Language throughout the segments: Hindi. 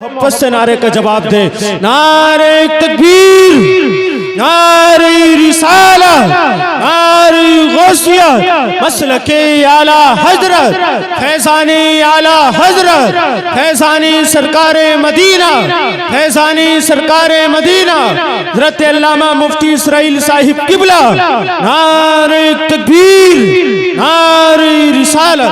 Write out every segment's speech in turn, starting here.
मोहब्बत से नारे का जवाब दे। नारे तकबीर, नारे रिसाला, नारे गौसिया, मसलके आला हजरत, फैज़ानी आला हजरत, फैज़ानी सरकारे मदीना, फैज़ानी सरकारे मदीना, हज़रत अल्लामा मुफ्ती इसराइल साहिब किबला। नारे तकबीर, नारे रिसाला।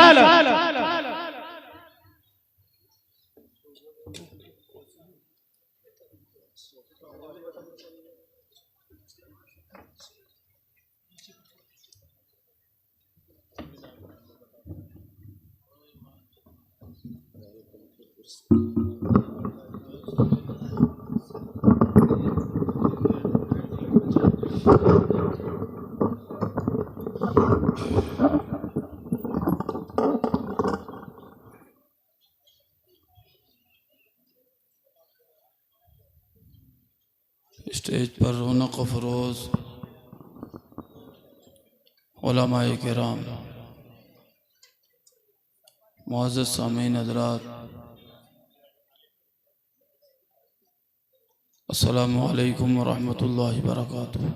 स्टेज पर रौनक फरोज़ उलमाए किराम, मुअज़्ज़ज़ सामीन हज़रात, अस्सलामु अलैकुम व रहमतुल्लाहि व बरकातुहू।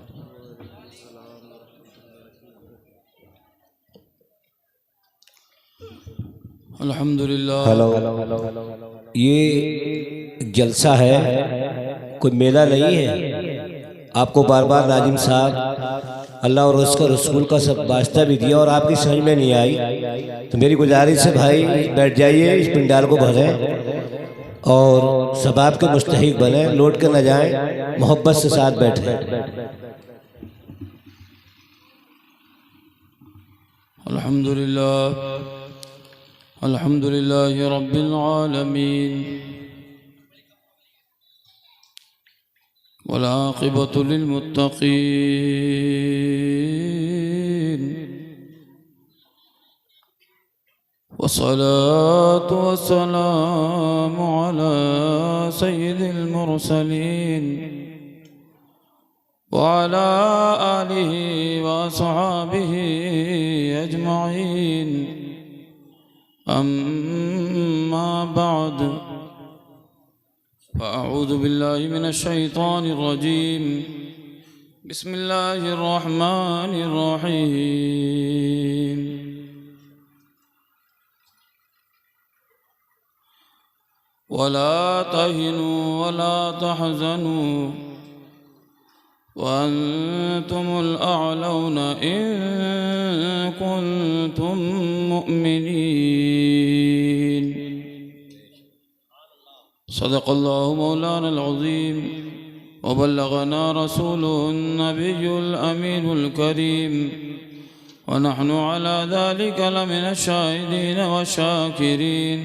अल्हम्दुलिल्लाह। ये जलसा है, कोई मेला नहीं है। आपको बार बार नाजिम साहब अल्लाह और उसका रसूल का सब वास्ता भी दिया और आपकी समझ में नहीं आई, तो मेरी गुजारिश है भाई बैठ जाइए, इस पंडाल को भरें और सबाब के मुस्तहिक बने, लौट कर न जाएं, मोहब्बत से साथ बैठें। अल्हम्दुलिल्लाह, अल्हम्दुलिल्लाहि रब्बिल आलमीन, वल आक़िबतु लिल मुत्तक़ीन, वस्सलातु वस्सलामु अला सय्यिदिल मुरसलीन व अला आलिहि व अस्हाबिहि अजमईन। अम्मा बाद, फ़अऊज़ु बिल्लाहि मिनश शैतानिर रजीम, बिस्मिल्लाहिर रहमानिर रहीम। वला तहिनु वला तहज़नु वअंतुमुल अअलौना इन कुंतुम मुअमिनीन। सदक़ल्लाहु मौलानल अज़ीम व बल्लगना रसूलुहुन नबियुल अमीनुल करीम व नहनु अला ज़ालिका लमिनश शाहिदीन व शाकिरीन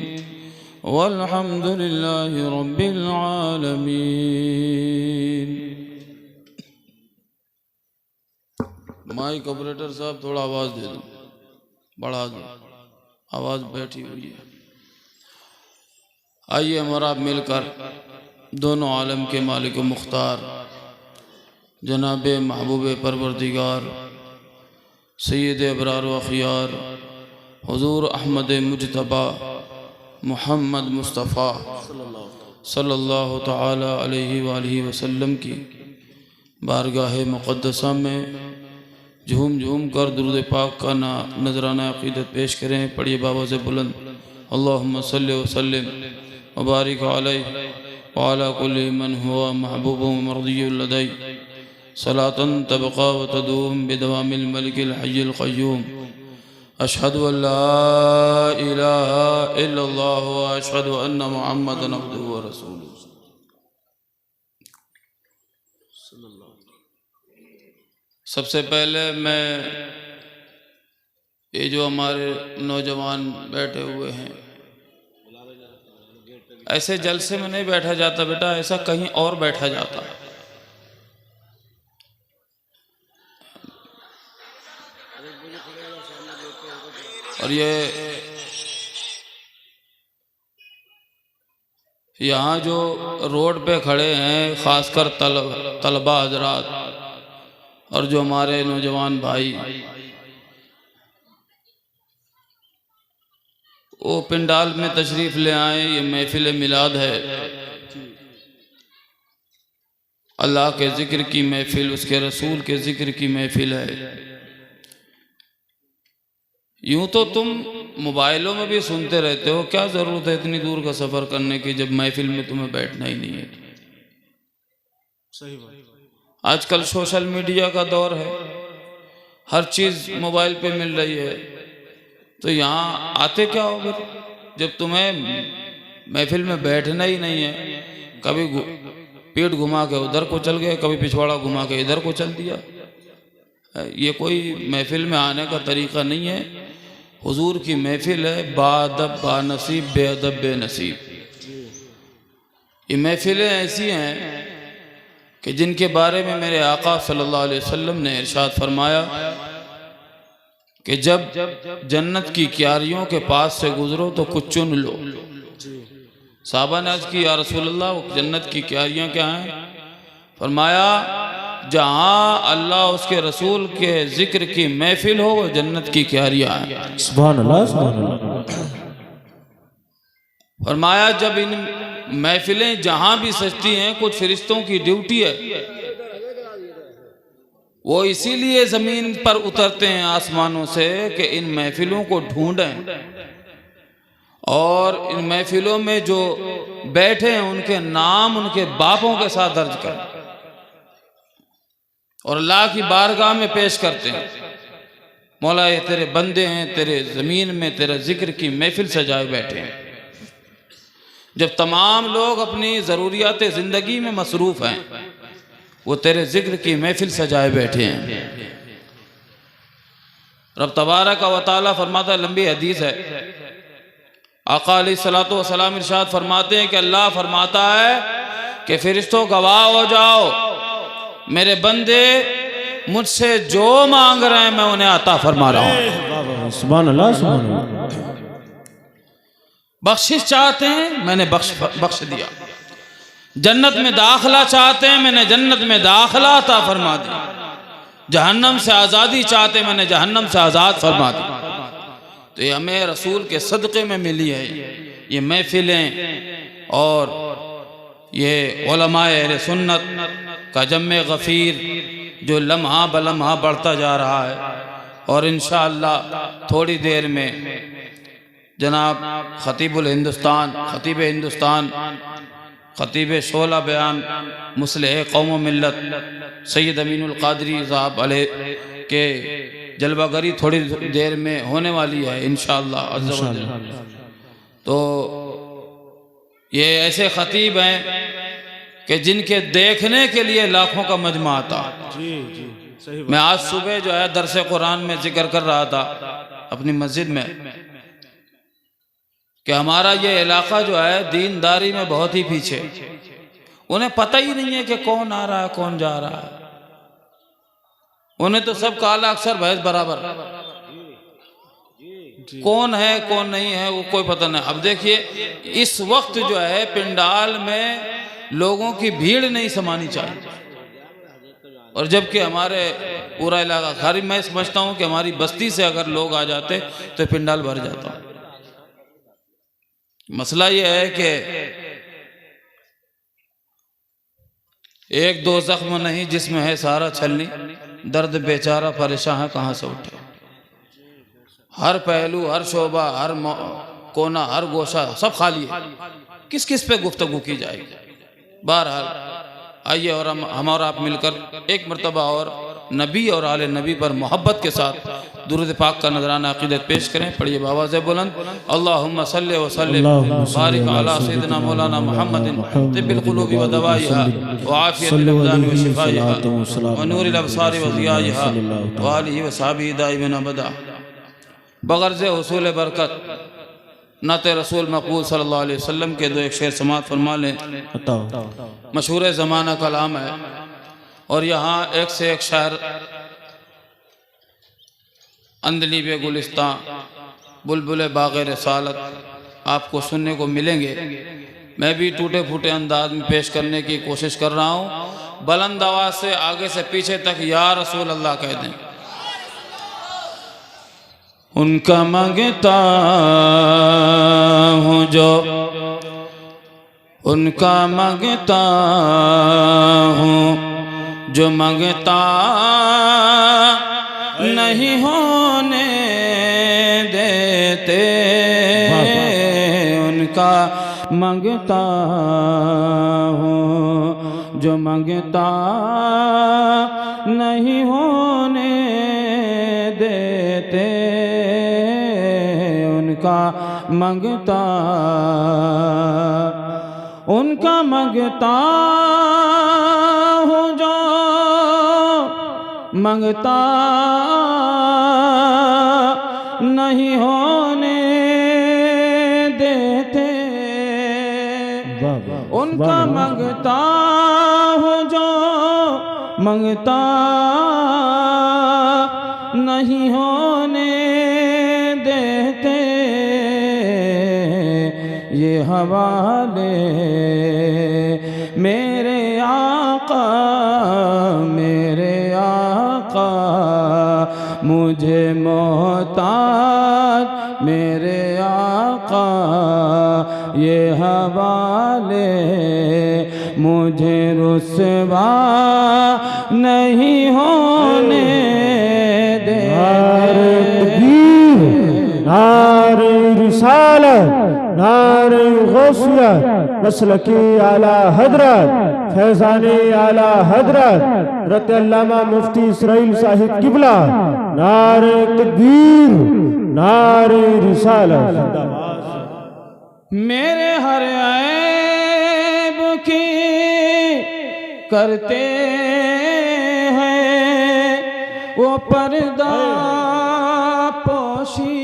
वल्हम्दुलिल्लाहि रब्बिल आलमीन। माइक ऑपरेटर साहब थोड़ा आवाज़ दे दो, बढ़ा दो, आवाज़ बैठी हुई है। आइए हमारा आप मिलकर दोनों आलम के मालिक मुख्तार जनाब महबूब परवरदिगार सैयद अबरार व अखियार हुजूर अहमद मुजतबा मोहम्मद मुस्तफ़ा सल्लल्लाहु ताला अलैहि वालैहि वसल्लम की बारगाह मुक़द्दसा में झूम झूम कर दुरूद पाक का नजराना अक़ीदत पेश करें। पढ़िए बाबा से बुलंद, अल्लाहुम्मा सल्लि व सल्लिम व बारिक अलैहि व अला कुल्लि मन हुवा महबूबुन मर्दियुल लदै, सलातन तबक़ा व तदूम बिदवामिल मलिकिल हय्यिल क़य्यूम। अशहदु अन ला इलाहा इल्लल्लाह व अशहदु अन्ना मुहम्मदन अब्दुहु व रसूलुहु। सबसे पहले मैं ये जो हमारे नौजवान बैठे हुए हैं, ऐसे जलसे में नहीं बैठा जाता बेटा, ऐसा कहीं और बैठा जाता है। और ये यहाँ जो रोड पे खड़े हैं, ख़ासकर तलबा हजरात और जो हमारे नौजवान भाई, वो पिंडाल में तशरीफ़ ले आए। ये महफिल मिलाद है। अल्लाह के ज़िक्र की महफिल, उसके रसूल के ज़िक्र की महफिल है। यूँ तो तुम मोबाइलों में भी सुनते रहते हो, क्या ज़रूरत है इतनी दूर का सफ़र करने की जब महफिल में तुम्हें बैठना ही नहीं है। सही बात। आजकल सोशल मीडिया का दौर है, हर चीज़ मोबाइल पे मिल रही है, तो यहाँ आते क्या हो फिर जब तुम्हें महफिल में बैठना ही नहीं है। कभी पीठ घुमा के उधर को चल गए, कभी पिछवाड़ा घुमा के इधर को चल दिया। ये कोई महफिल में आने का तरीक़ा नहीं है। हुजूर की महफिल है, बाअदब बानसीब बेअदब बेनसीब। ये महफिलें ऐसी हैं कि जिनके बारे में मेरे आका सल्लल्लाहु अलैहि वसल्लम ने इरशाद फरमाया कि जब जन्नत की क्यारियों के पास से गुजरो तो कुछ चुन लो। साहबा ने अर्ज़ की, या रसूलल्लाह जन्नत की क्यारियाँ क्या हैं? फरमाया, जहाँ अल्लाह उसके रसूल के ज़िक्र की महफिल हो वो जन्नत की क्यारियाँ हैं। सुभान अल्लाह, सुभान अल्लाह। फरमाया जब इन महफिलें जहाँ भी सजती हैं, कुछ फरिश्तों की ड्यूटी है, वो इसीलिए ज़मीन पर उतरते हैं आसमानों से कि इन महफिलों को ढूंढें और इन महफिलों में जो बैठे हैं उनके नाम उनके बापों के साथ दर्ज करें और अल्लाह की बारगाह में पेश करते हैं। मौला ये तेरे बंदे हैं, तेरे ज़मीन में तेरा जिक्र की महफिल सजाए बैठे हैं। जब तमाम लोग अपनी ज़रूरियात ज़िंदगी में मसरूफ़ हैं, वो तेरे जिक्र की महफिल सजाए बैठे हैं। रब तबारक व तआला फरमाता है, लंबी हदीस है, आका अलैहिस्सलातु वस्सलाम इरशाद फरमाते हैं कि अल्लाह फरमाता है कि फरिश्तों गवाह हो जाओ, मेरे बंदे मुझसे जो मांग रहे हैं मैं उन्हें अता फरमा रहा हूँ। सुभान अल्लाह, सुभान अल्लाह। बख्शिश चाहते हैं मैंने बख्श दिया, जन्नत में दाखिला चाहते हैं मैंने जन्नत में दाखिला अता फरमा दिया, जहन्नम से आज़ादी चाहते हैं मैंने जहन्नम से आज़ाद फरमा दी। तो ये हमें रसूल के सदक़े में मिली है ये महफिलें और ये उलमाए अहले सुन्नत का जम्मे गफ़ीर जो लम्हा बलम्हा बढ़ता जा रहा है। और इंशाअल्लाह थोड़ी देर में जनाब ख़तीबुल हिंदुस्तान, ख़तीब हिंदुस्तान, ख़तीब शोला बयान, मुस्लिह कौम व मिल्लत सैयद अमीनुल क़ादरी साहब अलैह के जलवागरी थोड़ी देर में होने वाली है इंशाअल्लाह अज़्ज़ व जल। तो ये ऐसे ख़तीब हैं कि जिनके देखने के लिए लाखों का मजमा आता। जी जी, सही बात। मैं आज सुबह जो है दरसे कुरान में जिक्र कर रहा था अपनी मस्जिद में कि हमारा ये इलाका जो है दीनदारी में बहुत ही पीछे, उन्हें पता ही नहीं है कि कौन आ रहा है कौन जा रहा है। उन्हें तो सब काला अक्षर भैंस बराबर, कौन है कौन नहीं है वो कोई पता नहीं। अब देखिए इस वक्त जो है पिंडाल में लोगों की भीड़ नहीं समानी चाहिए, और जबकि हमारे पूरा इलाका खाली, मैं समझता हूँ कि हमारी बस्ती से अगर लोग आ जाते तो पिंडाल भर जाता। मसला ये है कि एक दो जख्म नहीं जिसमें है सारा छलनी, दर्द बेचारा परेशान है कहाँ से उठे। हर पहलू, हर शोबा, हर कोना, हर गोशा सब खाली है, किस किस पे गुफ्तगू की जाएगी। बहरहाल आइए और हम और आप मिलकर एक मरतबा और नबी और आले नबी पर मोहब्बत के साथ दुरूद पाक का नजराना अक़ीदत पेश करें। पढ़िए बाबा से बुलंद, अल्लाहुम्मा सल्लि व सल्लिम बारिक अला सय्यिदिना मौलाना मुहम्मदिन तिब्बिल क़ुलूबि व दवाइहा व आफ़ियतिल अब्दानि व शिफ़ाइहा व नूरिल अबसारि व ज़ियाइहा व आलिहि व सहाबिहि दाइमीन अबदा। बग़र्ज़ हुसूल बरकत नाते रसूल मक़बूल सल्लल्लाहु अलैहि वसल्लम के दो एक शेर समात फरमा लें। मशहूर ज़माना कलाम है और यहाँ एक से एक शायर अंदली बे गुलिस्तां, बुलबुल बाग़ रसालत आपको सुनने को मिलेंगे। मैं भी टूटे फूटे अंदाज में पेश करने की कोशिश कर रहा हूँ। बुलंद आवाज़ से आगे से पीछे तक या रसूल अल्लाह कह दें। उनका मांगता हूँ जो उनका मांगता हूँ जो मांगता नहीं होने देते, उनका मांगता हूँ जो मांगता नहीं होने देते, उनका मांगता, उनका मांगता हूँ जो मांगता नहीं होने देते, उनका मांगता हूँ जो मांगता नहीं होने देते, ये हवाले मेरे आका मुझे मोहताज मेरे आका, ये हवाले मुझे रुसवा नहीं होने दे। नारे रिसालत, नारे गौसिया, मसलकी आला हजरत, फैज़ाने आला हजरत हज़रत अल्लामा मुफ्ती इसराइल साहिब किबला, नारे तकबीर, नारे रिसालत। मेरे हर ऐब की करते हैं वो पर्दा पोशी,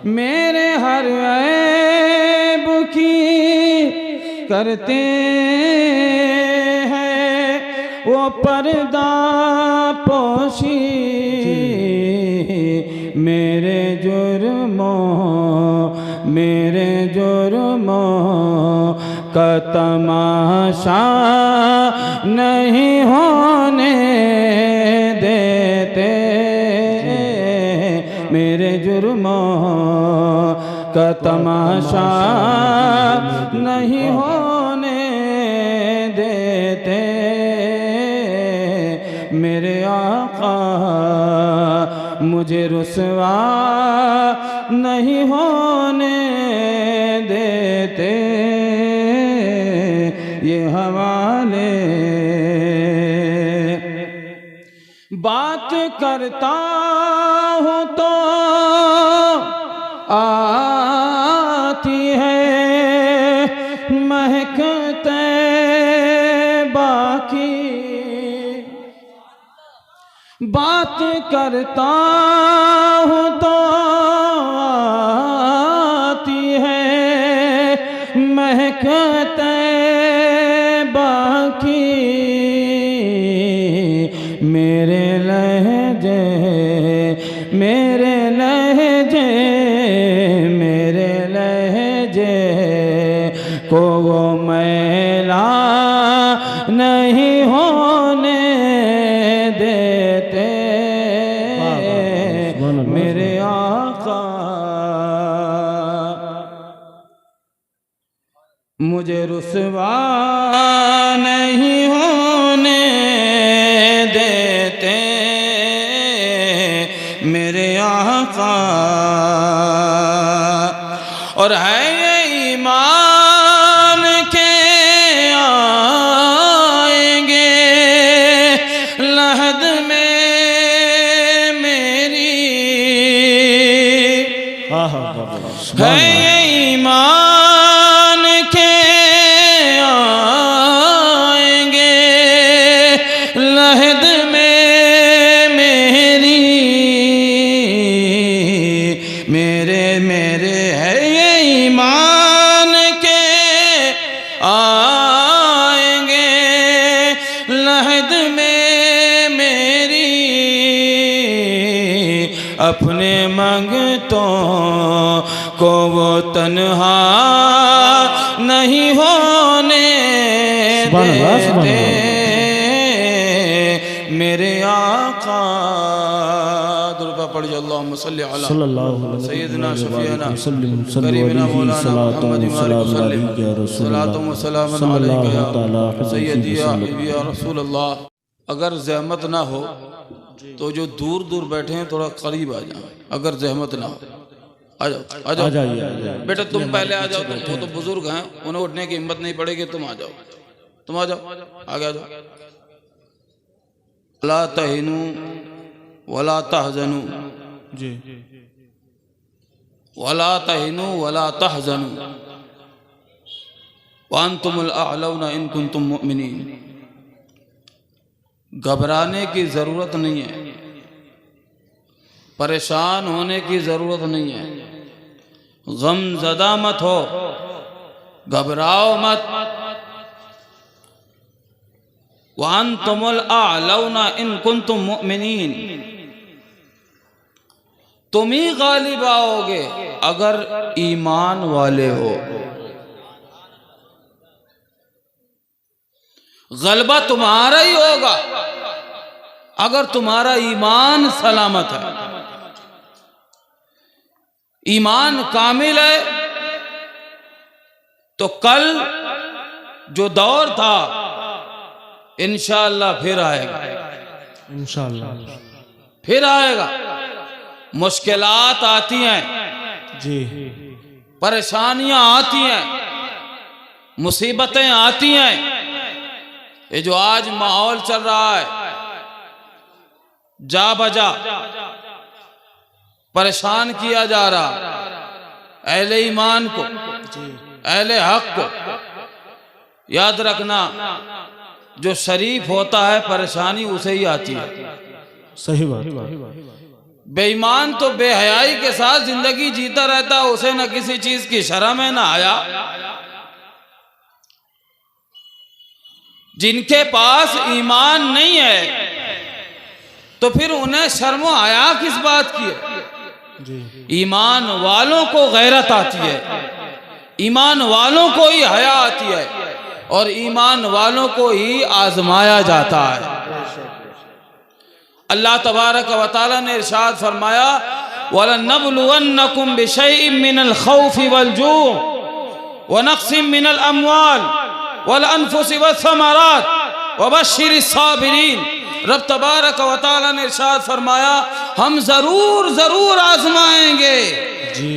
मेरे हर ऐब की करते हैं वो पर्दा पोशी, मेरे जुर्मों का तमाशा नहीं होने देते, मेरे जुर्मों का तमाशा नहीं होने देते, मेरे आका मुझे रुसवा नहीं होने देते, ये हवाले बात करता हूँ तो आती है महकते बाकी, बात करता हूँ तो आती है महकते बाकी, मेरे लहजे को वो मैला नहीं होने देते, मेरे आका मुझे रुसवा नहीं होने देते, मेरे आका। और है ये ईमान के आएंगे लहद में मेरी, है ये ईमान के आएंगे लहद में मेरी, मेरे है ये ईमान के आएंगे लहद में मेरी, अपने मंगतों को वो तन्हा नहीं होने देते, मेरे आका। दुर्गा पढ़िए अल्लाहुम्मा सल्लि अला सल्लल्लाहु अलैहि सय्यिदना शफीअना वसल्लम करीबना मौलाना सलातो मुहम्मद सलाम वसल्लम अलैहि या रसूल सलातो व सलाम अलैका या सय्यदी या हबीबी या रसूल अल्लाह। अगर जहमत ना हो तो जो दूर दूर बैठे हैं थोड़ा करीब आ जाओ। अगर जहमत ना हो आ जाओ, आ जाओ, आ जाइए बेटा तुम पहले आ जाओ। वो तो बुजुर्ग हैं, उन्हें उठने की हिम्मत नहीं पड़ेगी। तुम आ जाओ, तुम आ जाओ, आगे आ जाओ। ला तहिनु वला तहजनु, जी वला तहिनु वला तहजनु वांतुमुल अअलौना इन कुंतुम मुमिनीन। घबराने की जरूरत नहीं है, परेशान होने की जरूरत नहीं है, गमज़दा मत हो, घबराओ मत। वांतुमुल अअलौना इन कुंतुम मुमिनीन, तुम ही गालिब आओगे अगर ईमान वाले हो। गलबा तुम्हारा ही होगा अगर तुम्हारा ईमान सलामत है। ईमान कामिल है तो कल जो दौर था इंशाअल्लाह फिर आएगा, इंशाअल्लाह फिर आएगा। मुश्किलात आती हैं जी, परेशानियां आती हैं, मुसीबतें आती हैं। ये जो आज माहौल चल रहा है जा बजा परेशान किया जा रहा, अहले ईमान को, अहले हक को याद रखना, जो शरीफ होता है परेशानी उसे ही आती है। सही बात। बेईमान तो बेहयाई के साथ जिंदगी जीता रहता है, उसे न किसी चीज की शर्म है न हया। जिनके पास ईमान नहीं है तो फिर उन्हें शर्म हया किस बात की है। ईमान वालों को गैरत आती है, ईमान वालों को ही हया आती है और ईमान वालों को ही आजमाया जाता है। अल्लाह तबारक व तआला ने इरशाद फरमाया, वलनबलुवन्नकुम बिशैइन मिनल खौफि वल जू व नक्सिम मिनल अमवाल वल अनफुसि वस्समरात वबश्शिरिस साबिरीन। रब तबारक व तआला ने इरशाद फरमाया, हम जरूर जरूर आजमाएंगे, जी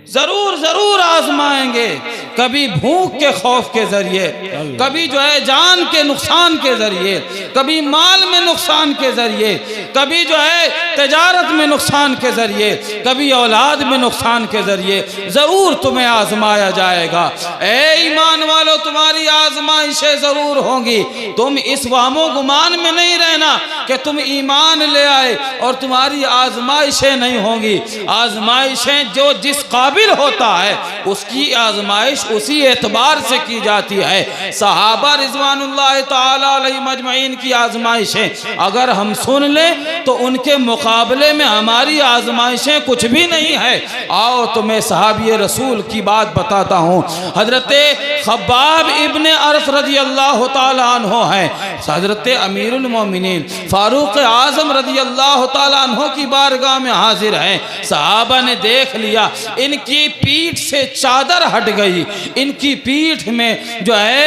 जरूर जरूर आजमाएंगे। कभी भूख के खौफ के जरिए, कभी जो है जान के नुकसान के जरिए, कभी माल में नुकसान के जरिए, कभी जो है तजारत में नुकसान के जरिए, कभी औलाद में नुकसान के जरिए जरूर तुम्हें आजमाया जाएगा। ए ईमान वालों, तुम्हारी आजमाइशें जरूर होंगी। तुम इस वामो गुमान में नहीं रहना कि तुम ईमान ले आए और तुम्हारी आजमाइशें नहीं होंगी। आजमाइशें जो जिस काबिल होता है उसकी आजमाइश उसी एतबार से की जाती है। सहाबा रिजवानुल्लाह ताला अलैहि मजमईन की आजमाइशें अगर हम सुन लें तो उनके मुकाबले में हमारी आजमाइशें कुछ भी नहीं है। आओ तुम्हें सहाबी रसूल की बात बताता हूँ। हजरत खब्बाब इब्ने अरस रजी अल्लाह ताला अन्हो हैं, हजरत अमीरुल मोमिनीन फारूक आजम रजी अल्लाह ताला अन्हो की बारगाह में हाजिर हैं। सहाबा ने देख लिया इनकी पीठ से चादर हट गई, इनकी पीठ में जो है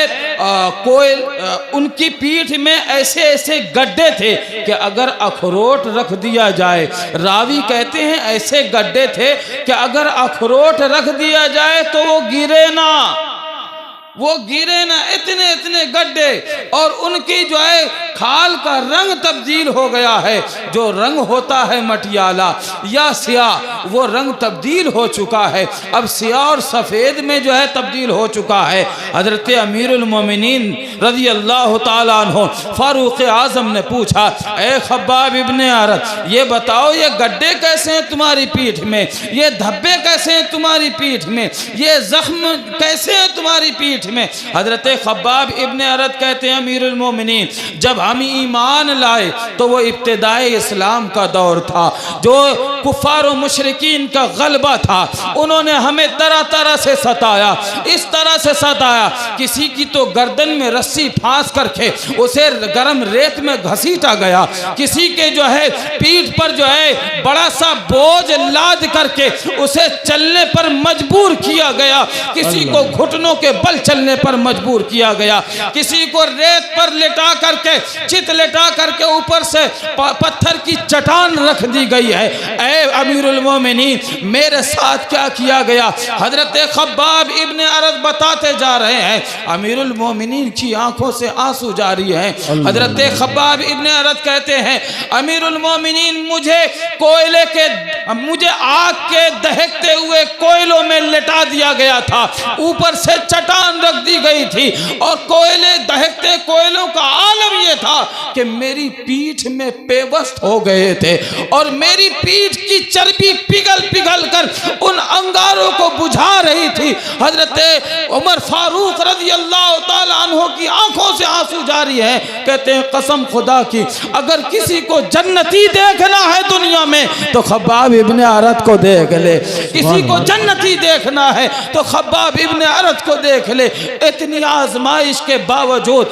उनकी पीठ में ऐसे ऐसे गड्ढे थे कि अगर अखरोट रख दिया जाए, रावी कहते हैं ऐसे गड्ढे थे कि अगर अखरोट रख दिया जाए तो वो गिरे ना, वो गिरे ना, इतने इतने गड्ढे। और उनकी जो है खाल का रंग तब्दील हो गया है। जो रंग होता है मटियाला या सियाह, वो रंग तब्दील हो चुका है, अब सियाह और सफ़ेद में जो है तब्दील हो चुका है। हजरत अमीरुल मोमिनीन रज़ी अल्लाह ताला अन्हु फारूक आज़म ने पूछा, ए खब्बाब इब्ने अरस, ये बताओ ये गड्ढे कैसे हैं तुम्हारी पीठ में, ये धब्बे कैसे हैं तुम्हारी पीठ में, ये जख्म कैसे हैं तुम्हारी पीठ में हजरत खब्बाब इब्ने अरद कहते हैं अमीरुल मोमिनीन, जब हम ईमान लाए तो वो इब्तिदाए इस्लाम का दौर था, जो कुफार और मुशरिकीन का गलबा था। उन्होंने हमें तरह तरह से सताया, इस तरह से सताया, किसी की तो गर्दन में रस्सी फांस करके उसे गरम रेत में घसीटा गया, किसी के जो है पीठ पर जो है बड़ा सा बोझ लाद करके उसे चलने पर मजबूर किया गया, किसी को घुटनों के बल चलने पर मजबूर किया गया, किसी को रेत पर लेटा करके चित लेटा करके ऊपर से पत्थर की चट्टान रख दी गई है। ऐ अमीरुल मोमिनीन, मेरे साथ क्या किया गया? हजरत खब्बाब इब्ने अरद बताते जा रहे हैं, अमीरुल मोमिनीन की आंखों से आंसू जारी हैं। हजरत खब्बाब इब्ने अरद कहते हैं, अमीरुल मोमिनीन, मुझे आग के दहकते हुए कोयलों में लेटा दिया गया था, ऊपर से चट्टान रख दी गई थी, और कोयले दहकते कोयलों का आलम यह था कि मेरी पीठ में पेवस्त हो गए थे, और मेरी पीठ की चर्बी पिघल पिघल कर उन अंगारों को बुझा रही थी। हजरत उमर फारूक रज़ी अल्लाह ताला अन्हु की आंखों से आंसू जारी है, कहते हैं कसम खुदा की, अगर किसी को जन्नती देखना है दुनिया में तो खब्बाब इब्ने अरद को देख ले, किसी को जन्नती देखना है तो खब्बाब इब्ने अरद को देख ले। इतनी आजमाइश के बावजूद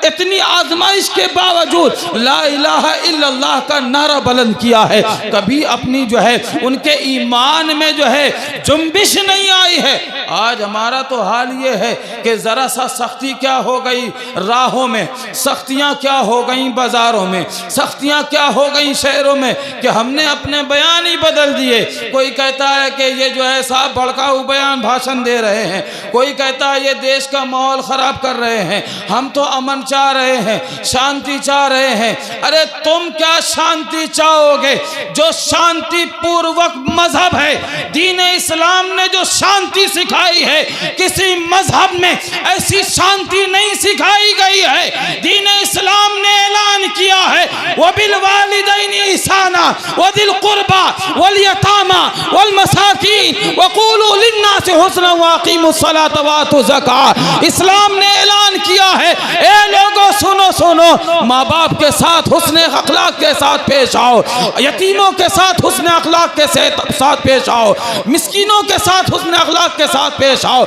इतनी आजमाइश के बावजूद ला इलाहा इल्लल्लाह का नारा बुलंद किया है, कभी अपनी जो है उनके ईमान में जो है जुम्बिश नहीं आई है। आज हमारा तो हाल ये है कि ज़रा सा सख्ती क्या हो गई राहों में, सख्तियाँ क्या हो गई बाज़ारों में, सख्तियाँ क्या हो गई शहरों में, कि हमने अपने बयान ही बदल दिए। कोई कहता है कि ये जो है साहब भड़काऊ बयान भाषण दे रहे हैं, कोई कहता है ये देश का माहौल ख़राब कर रहे हैं, हम तो अमन चाह रहे हैं, शांति चाह रहे हैं। अरे तुम क्या शांति चाहोगे? जो शांति पूर्वक मजहब है, दीन इस्लाम ने जो शांति सिखाई है, किसी मजहब में ऐसी शांति नहीं सिखाई गई है। दीन इस्लाम ने ऐलान किया है, वबिल वालिदैनि ihsana वदिल कुर्बा वल यतामा वल मसाकीन वक़ूलू लिन्नासि हुस्ना वअक़ीमुस सलाता वातु ज़कात। इस्लाम ने ऐलान किया है, ए लोगों सुनो सुनो, माँ बाप के साथ हुस्ने अखलाक के साथ पेश आओ, यतीमों के साथ हुस्ने अखलाक के साथ पेश आओ, मिस्कीनों के साथ हुस्ने अखलाक के साथ पेश आओ,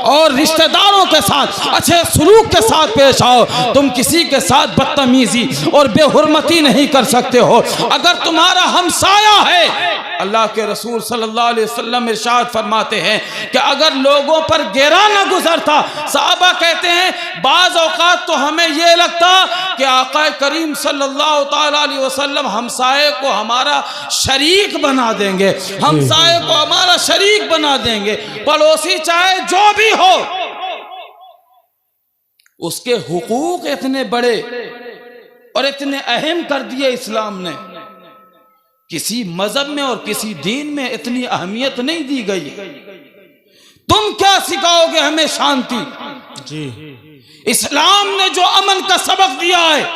और रिश्तेदारों के साथ अच्छे सलूक के साथ पेश आओ। तुम किसी के साथ बदतमीजी और बेहुरमती नहीं कर सकते हो। अगर तुम्हारा हमसाया है, अल्लाह के रसूल सल्लल्लाहु अलैहि वसल्लम इरशाद फरमाते हैं कि अगर लोगों पर गिरा न गुजरता, सहाबा कहते हैं बाज़ औक़ात तो हमें यह लगता कि आका करीम सल्लल्लाहु ताला अलैहि वसल्लम हमसाये को हमारा शरीक बना देंगे, हमसाये को हमारा शरीक बना देंगे। पड़ोसी चाहे जो भी हो, उसके हुकूक इतने बड़े और इतने अहम कर दिए इस्लाम ने, किसी मजहब में और किसी दीन में इतनी अहमियत नहीं दी गई। तुम क्या सिखाओगे हमें शांति? जी, इस्लाम ने जो अमन का सबक दिया है,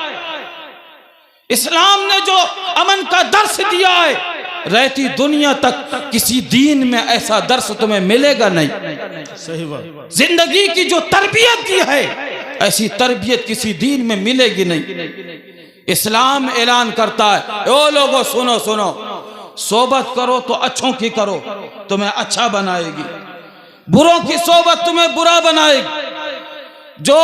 इस्लाम ने जो अमन का दर्स दिया है, रहती दुनिया तक किसी दीन में ऐसा दर्स तुम्हें मिलेगा नहीं। सही बात। जिंदगी की जो तरबियत दी है, ऐसी तरबियत किसी दीन में मिलेगी नहीं। इस्लाम ऐलान करता है, ओ लोगों सुनो सुनो, सोबत करो तो अच्छों की करो, तुम्हें अच्छा बनाएगी, बुरों की सोबत तुम्हें बुरा बनाएगी। जो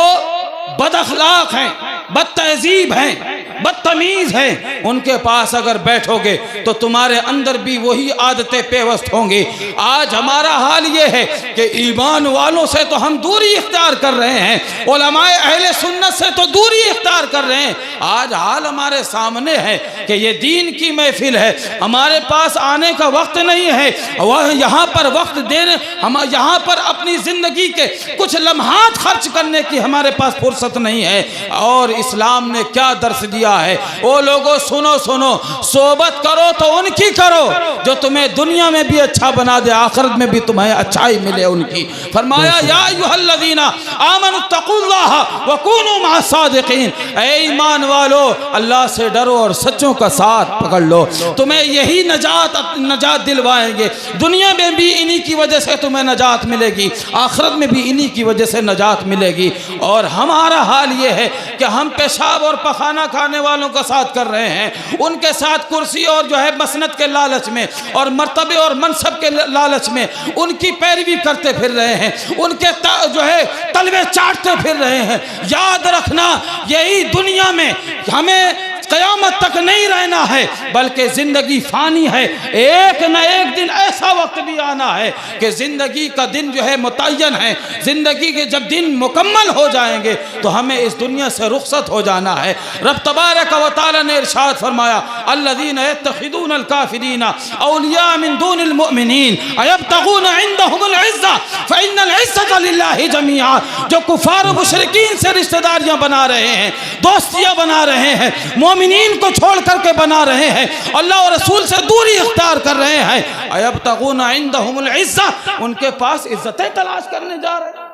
बदअखलाक हैं, बदतहजीब हैं, बदतमीज हैं, उनके पास अगर बैठोगे तो तुम्हारे अंदर भी वही आदतें पेवस्त होंगी। आज हमारा हाल ये है कि ईमान वालों से तो हम दूरी इख्तियार कर रहे हैं, उलमाए अहले सुन्नत से तो दूरी इख्तियार कर रहे हैं। आज हाल हमारे सामने है कि ये दीन की महफिल है, हमारे पास आने का वक्त नहीं है, वह यहाँ पर वक्त देने, हम यहाँ पर अपनी ज़िंदगी के कुछ लम्हात खर्च करने की हमारे पास फुर्सत नहीं है। और इस्लाम ने क्या दर्स दिया दिया है। ओ लोगों सुनो सुनो, सोबत करो तो उनकी करो जो तुम्हें दुनिया में भी अच्छा बना दे, आखिरत में भी तुम्हें अच्छाई मिले उनकी। फरमाया या अय्युहल्लज़ीना आमनुत्तक़ुल्लाह व कूनू मअस-सादिक़ीन, ऐ ईमान वालो अल्लाह से डरो और सच्चों का साथ पकड़ लो, तुम्हें यही नजात दिलवाएंगे। दुनिया में भी इन्हीं की वजह से तुम्हें नजात मिलेगी, आखिरत में भी इन्हीं की वजह से नजात मिलेगी। और हमारा हाल ये है कि हम पेशाब और पखाना खाने वालों का साथ कर रहे हैं, उनके साथ कुर्सी और जो है मसनद के लालच में और मर्तबे और मनसब के लालच में उनकी पैरवी करते फिर रहे हैं, उनके जो है तलवे चाटते फिर रहे हैं। याद रखना यही दुनिया में हमें क़यामत तक नहीं रहना है, बल्कि ज़िंदगी फ़ानी है। एक न एक दिन ऐसा वक्त भी आना है कि ज़िंदगी का दिन जो है मुतय्यन है, ज़िंदगी के जब दिन मुकम्मल हो जाएंगे तो हमें इस दुनिया से रुखसत हो जाना है। रब तबारक व तआला ने इरशाद फरमाया अल्लज़ीना यत्तखिज़ूनल काफ़िरीना औलिया मिन दूनिल मुमिनीन अयब्तगूना इंदहुमुल इज़्ज़ा फ़इन्नल इज़्ज़ता लिल्लाहि जमीआ। जो कुफ़ार मुशरिकीन से रिश्तेदारियाँ बना रहे हैं, दोस्तियाँ बना रहे हैं, मोमिनीन को छोड़ करके बना रहे हैं, अल्लाह और रसूल से दूरी इख्तियार कर रहे हैं, अयब्तगूना इंदहुमुल इज़्ज़ा, उनके पास इज्जतें तलाश करने जा रहे हैं,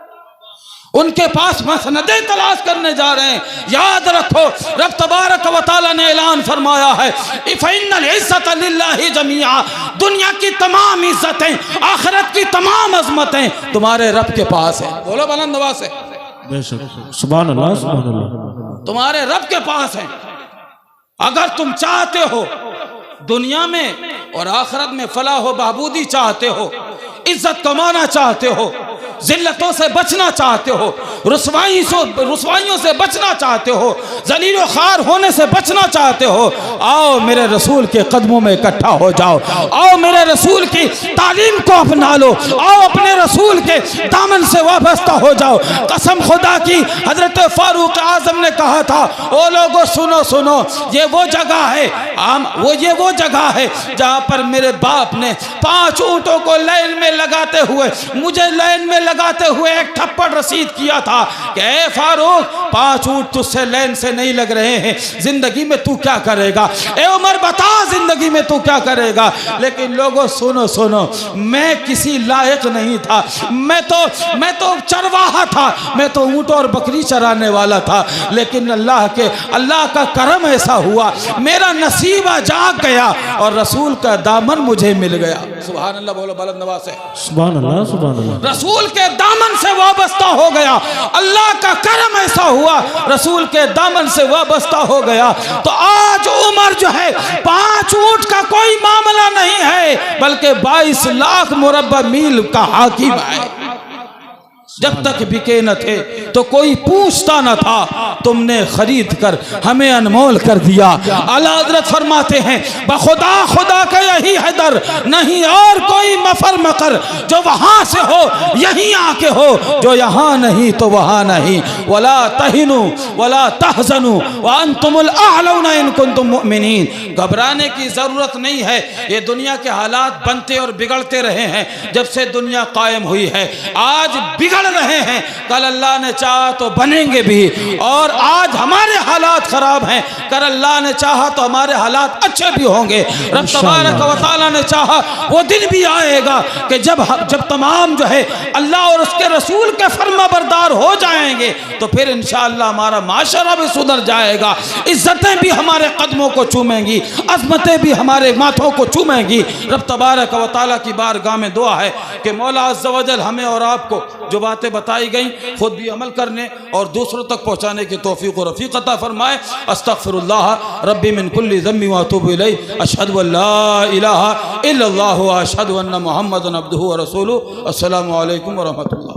उनके पास मसनदें तलाश करने जा रहे हैं। याद रखो रब तबारक व तआला ने ऐलान फरमाया है फ़इन्नल इज़्ज़ता लिल्लाहि जमीआ, दुनिया की तमाम इज्जतें, आखिरत की तमाम अज़मतें तुम्हारे रब के पास है। बोलो बुलंद आवाज़ से बेशक। सुभान अल्लाह, सुभान अल्लाह। तुम्हारे रब के पास है। अगर तुम चाहते हो दुनिया में और आखिरत में फलाह व बहबूदी चाहते हो, इज्जत कमाना चाहते हो, जिल्लतों से बचना चाहते हो, रुसवाइयों से बचना चाहते हो, जलील ख़ार होने से बचना चाहते हो, आओ मेरे रसूल के कदमों में इकट्ठा हो जाओ, आओ मेरे रसूल की तालीम को अपना लो, आओ अपने रसूल के दामन से वाबस्ता हो जाओ। कसम खुदा की हजरत फारूक आजम ने कहा था, ओ लोगों सुनो सुनो, ये वो जगह है ये वो जगह है जहाँ पर मेरे बाप ने 5 ऊँटों को लाइन में लगाते हुए, मुझे लाइन में लगाते हुए एक थप्पड़ रसीद किया था कि ए फारूक 5 ऊँट तुझसे लाइन से नहीं लग रहे हैं, जिंदगी में तू क्या करेगा? ए उमर बता जिंदगी में तू क्या करेगा? लेकिन लोगों सुनो सुनो, मैं किसी लायक नहीं था, मैं तो चरवाहा था, मैं तो ऊँट और बकरी चराने वाला था। लेकिन अल्लाह का करम ऐसा हुआ, मेरा नसीबा जाग गया और रसूल का दामन मुझे मिल गया। सुभान अल्लाह, बोलो बुलंद आवाज़ से सुभान अल्लाह, सुभान अल्लाह। रसूल के दामन से वाबस्ता हो गया, अल्लाह का करम ऐसा हुआ, रसूल के दामन से वाबस्ता हो गया। तो आज उमर जो है 5 ऊँट का कोई मामला नहीं है, बल्कि 22 लाख मुरब्बा मील का हाकिम है। जब तक बिके न थे तो कोई पूछता न था, तुमने खरीद कर हमें अनमोल कर दिया। आला हज़रत फरमाते हैं बखुदा खुदा का यही है दर, नहीं और कोई मफर मकर, जो वहाँ से हो यहीं आके हो, जो यहाँ नहीं तो वहाँ नहीं। वला तहिनु वला तहज़नु व अंतुमुल अअलौना इन कुंतुम मुमिनीन। घबराने की ज़रूरत नहीं है, ये दुनिया के हालात बनते और बिगड़ते रहे हैं जब से दुनिया कायम हुई है। आज बिगड़ रहे हैं, कल अल्लाह ने चाहा तो बनेंगे भी। और आज हमारे हालात खराब हैं, कल अल्लाह ने चाहा तो हमारे हालात अच्छे भी होंगे। रब तबारक व तआला ने चाहा वो दिन भी आएगा कि जब तमाम जो है अल्लाह और उसके रसूल के फर्माबरदार हो जाएंगे तो फिर इंशाअल्लाह हमारा माशरा भी सुधर जाएगा, इज्जतें भी हमारे कदमों को चूमेंगी, अज़मतें भी हमारे माथों को चूमेंगी। रब तबारक व तआला की बारगाह में दुआ है कि मौला अज़्ज़ व जल हमें और आपको जो बातें बताई गई खुद भी अमल करने और दूसरों तक पहुँचाने की तौफीक और रफ़ीक अता फरमाए। अस्तग़फिरुल्लाह रब्बी मिन कुल्लि ज़म्बि व अतूबु इलैहि, अशहदु अल्ला इलाहा इल्लल्लाहु व अशहदु अन्ना मुहम्मदन अब्दुहु व रसूलुहु। अस्सलामु अलैकुम व रहमतुल्लाह।